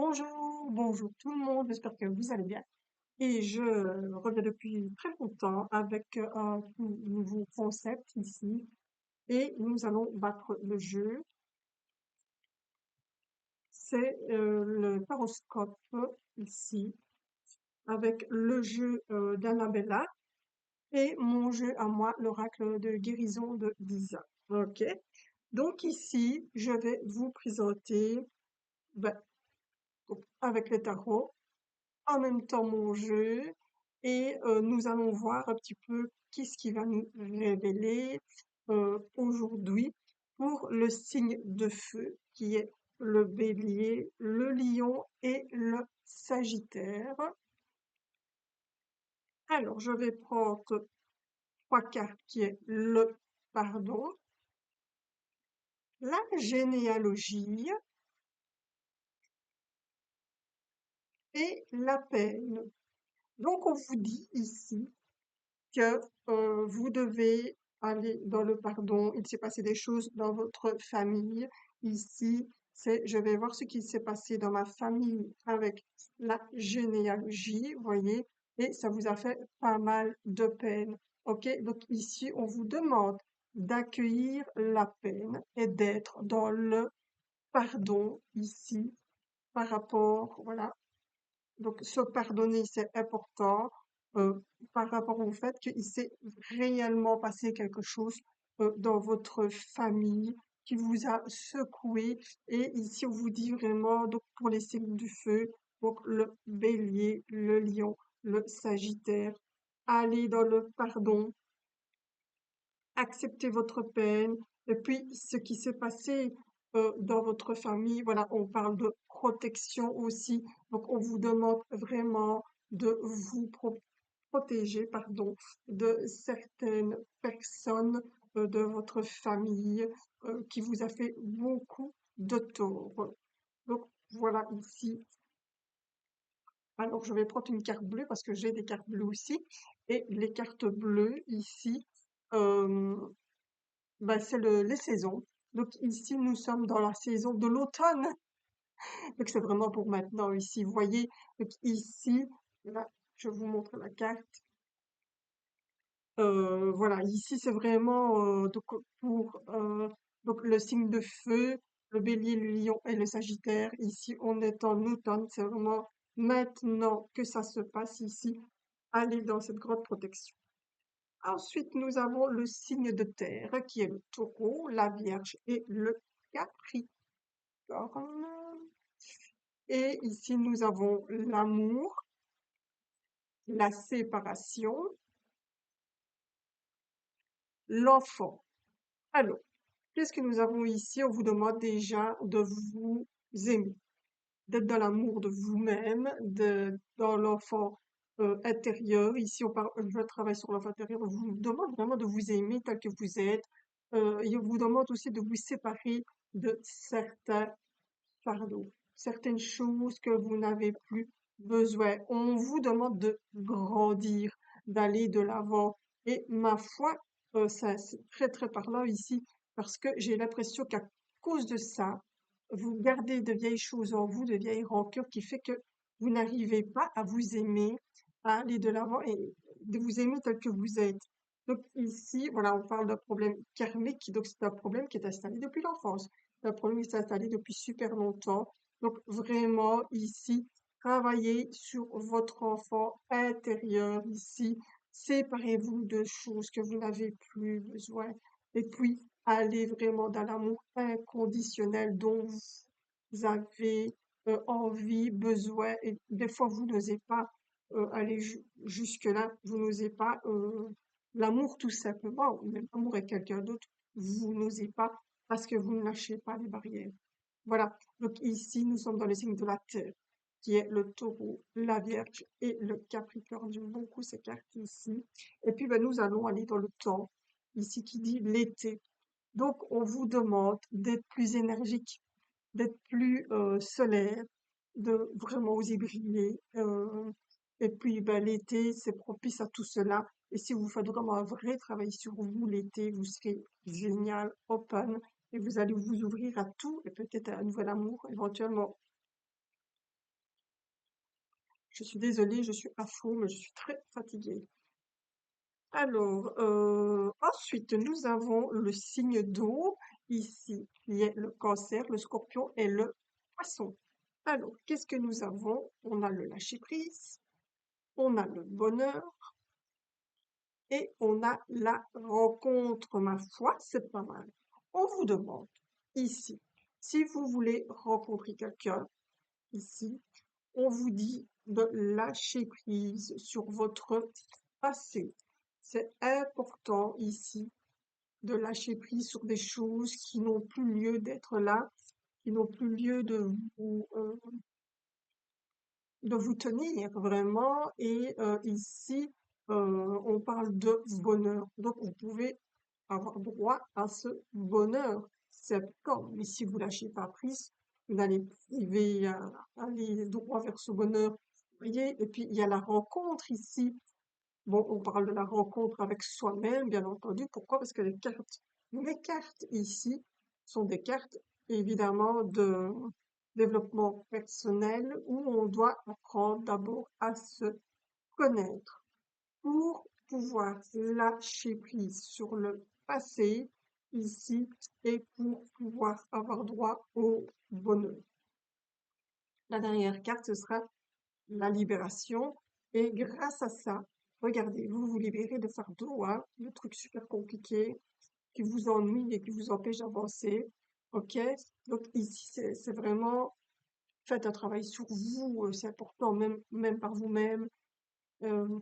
Bonjour, bonjour tout le monde, j'espère que vous allez bien. Et je reviens depuis très longtemps avec un tout nouveau concept ici. Et nous allons battre le jeu. C'est le paroscope ici, avec le jeu d'Annabella et mon jeu à moi, l'oracle de guérison de Lisa. Ok? Donc ici, je vais vous présenter ben, donc, avec les tarots en même temps mon jeu et nous allons voir un petit peu qu'est-ce qui va nous révéler aujourd'hui pour le signe de feu qui est le bélier, le lion et le sagittaire. Alors, je vais prendre trois cartes qui est le pardon, la généalogie et la peine. Donc, on vous dit ici que vous devez aller dans le pardon. Il s'est passé des choses dans votre famille. Ici, c'est je vais voir ce qui s'est passé dans ma famille avec la généalogie, voyez, et ça vous a fait pas mal de peine. Ok, donc ici, on vous demande d'accueillir la peine et d'être dans le pardon ici par rapport, voilà, donc, se pardonner, c'est important par rapport au fait qu'il s'est réellement passé quelque chose dans votre famille qui vous a secoué. Et ici, on vous dit vraiment, donc pour les signes du feu, donc le bélier, le lion, le sagittaire, allez dans le pardon, acceptez votre peine. Et puis, ce qui s'est passé dans votre famille, voilà, on parle de protection aussi. Donc, on vous demande vraiment de vous protéger, pardon, de certaines personnes de votre famille qui vous a fait beaucoup de tort. Donc, voilà ici. Alors, je vais prendre une carte bleue parce que j'ai des cartes bleues aussi. Et les cartes bleues ici, euh, bah, c'est les saisons. Donc ici, nous sommes dans la saison de l'automne. Donc c'est vraiment pour maintenant ici. Vous voyez, donc ici, là, je vous montre la carte. Voilà, ici c'est vraiment donc pour donc le signe de feu, le bélier, le lion et le sagittaire. Ici, on est en automne. C'est vraiment maintenant que ça se passe ici. Allez dans cette grande protection. Ensuite, nous avons le signe de terre qui est le taureau, la vierge et le capricorne. Et ici, nous avons l'amour, la séparation, l'enfant. Alors, qu'est-ce que nous avons ici? On vous demande déjà de vous aimer, d'être dans l'amour de vous-même, dans l'enfant intérieur. Ici, je travaille sur l'enfant intérieur. On vous demande vraiment de vous aimer tel que vous êtes. Et on vous demande aussi de vous séparer de certains fardeaux, certaines choses que vous n'avez plus besoin. On vous demande de grandir, d'aller de l'avant. Et ma foi, ça, c'est très très parlant ici, parce que j'ai l'impression qu'à cause de ça, vous gardez de vieilles choses en vous, de vieilles rancœurs qui fait que vous n'arrivez pas à vous aimer, à aller de l'avant et de vous aimer tel que vous êtes. Donc ici, voilà, on parle d'un problème karmique, donc c'est un problème qui est installé depuis l'enfance. C'est un problème qui s'est installé depuis super longtemps. Donc vraiment ici, travaillez sur votre enfant intérieur ici. Séparez-vous de choses que vous n'avez plus besoin. Et puis, allez vraiment dans l'amour inconditionnel dont vous avez envie, besoin. Et des fois, vous n'osez pas aller jusque-là. Vous n'osez pas l'amour tout simplement, ou même l'amour avec quelqu'un d'autre. Vous n'osez pas parce que vous ne lâchez pas les barrières. Voilà. Donc ici, nous sommes dans le signe de la Terre, qui est le taureau, la Vierge et le Capricorne. J'aime beaucoup ces cartes ici. Et puis, ben, nous allons aller dans le temps, ici qui dit l'été. Donc, on vous demande d'être plus énergique, d'être plus solaire, de vraiment oser briller. Et puis, ben, l'été, c'est propice à tout cela. Et si vous faites vraiment un vrai travail sur vous l'été, vous serez génial, open, et vous allez vous ouvrir à tout et peut-être à un nouvel amour éventuellement. Je suis désolée, je suis à fond, mais je suis très fatiguée. Alors, ensuite, nous avons le signe d'eau, ici, qui est le cancer, le scorpion et le poisson. Alors, qu'est-ce que nous avons? On a le lâcher-prise, on a le bonheur et on a la rencontre. Ma foi, c'est pas mal. On vous demande, ici, si vous voulez rencontrer quelqu'un, ici, on vous dit de lâcher prise sur votre passé. C'est important ici de lâcher prise sur des choses qui n'ont plus lieu d'être là, qui n'ont plus lieu de vous tenir vraiment. Et ici, on parle de bonheur. Donc, vous pouvez avoir droit à ce bonheur. C'est important. Mais si vous lâchez pas prise, vous n'allez arriver à aller droit vers ce bonheur. Vous voyez? Et puis, il y a la rencontre ici. Bon, on parle de la rencontre avec soi-même, bien entendu. Pourquoi? Parce que les cartes ici sont des cartes, évidemment, de développement personnel où on doit apprendre d'abord à se connaître pour pouvoir lâcher prise sur le passé ici et pour pouvoir avoir droit au bonheur. La dernière carte, ce sera la libération. Et grâce à ça, regardez, vous vous libérez de fardeaux, hein, de trucs super compliqués qui vous ennuient et qui vous empêchent d'avancer. OK? Donc ici, c'est vraiment, faites un travail sur vous, c'est important, même par vous-même. Euh,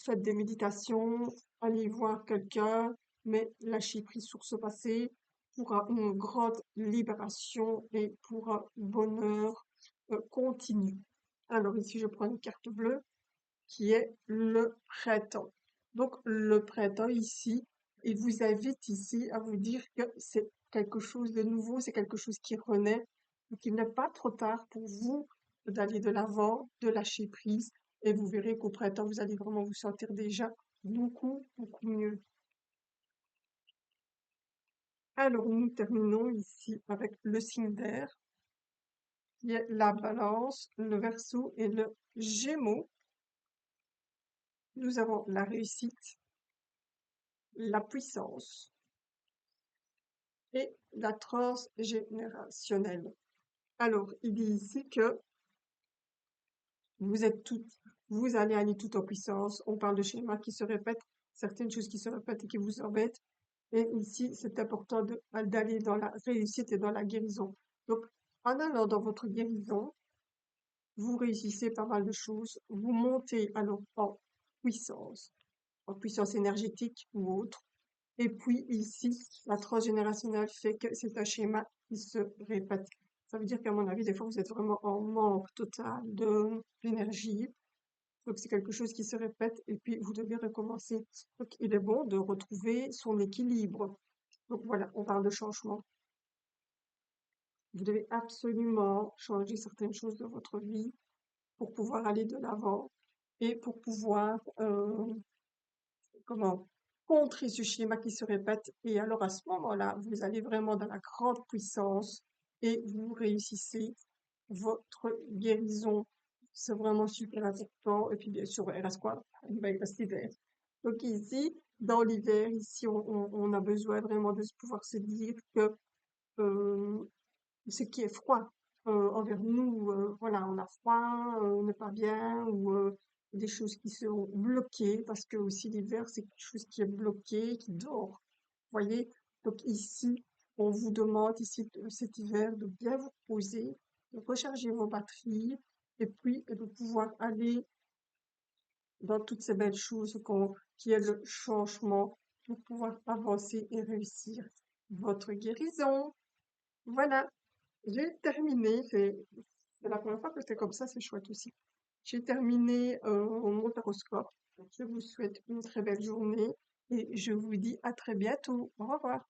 Faites des méditations, allez voir quelqu'un, mais lâchez prise sur ce passé pour une grande libération et pour un bonheur continu. Alors ici, je prends une carte bleue qui est le printemps. Donc le printemps ici, il vous invite ici à vous dire que c'est quelque chose de nouveau, c'est quelque chose qui renaît, donc il n'est pas trop tard pour vous d'aller de l'avant, de lâcher prise, et vous verrez qu'au printemps, vous allez vraiment vous sentir déjà beaucoup, beaucoup mieux. Alors nous terminons ici avec le signe d'air, qui est la balance, le verseau et le gémeaux. Nous avons la réussite, la puissance et la transgénérationnelle. Alors, il dit ici que vous êtes toutes, vous allez aller tout en puissance. On parle de schémas qui se répètent, certaines choses qui se répètent et qui vous embêtent. Et ici, c'est important d'aller dans la réussite et dans la guérison. Donc, en allant dans votre guérison, vous réussissez pas mal de choses. Vous montez alors en puissance énergétique ou autre. Et puis ici, la transgénérationnelle fait que c'est un schéma qui se répète. Ça veut dire qu'à mon avis, des fois, vous êtes vraiment en manque total d'énergie. Donc, c'est quelque chose qui se répète et puis vous devez recommencer. Donc, il est bon de retrouver son équilibre. Donc, voilà, on parle de changement. Vous devez absolument changer certaines choses de votre vie pour pouvoir aller de l'avant et pour pouvoir comment contrer ce schéma qui se répète. Et alors à ce moment-là, vous allez vraiment dans la grande puissance et vous réussissez votre guérison. C'est vraiment super important. Et puis bien sûr, il reste quoi? Ben, il reste l'hiver. Donc ici, dans l'hiver, ici, on a besoin vraiment de pouvoir se dire que euh, ce qui est froid envers nous, voilà, on a froid, on n'est pas bien, ou des choses qui sont bloquées, parce que aussi l'hiver, c'est quelque chose qui est bloqué, qui dort. Voyez? Donc ici, on vous demande ici cet hiver de bien vous poser, de recharger vos batteries, et puis de pouvoir aller dans toutes ces belles choses qui est le changement, pour pouvoir avancer et réussir votre guérison. Voilà. J'ai terminé, c'est la première fois que c'est comme ça, c'est chouette aussi. J'ai terminé mon horoscope. Je vous souhaite une très belle journée et je vous dis à très bientôt. Au revoir.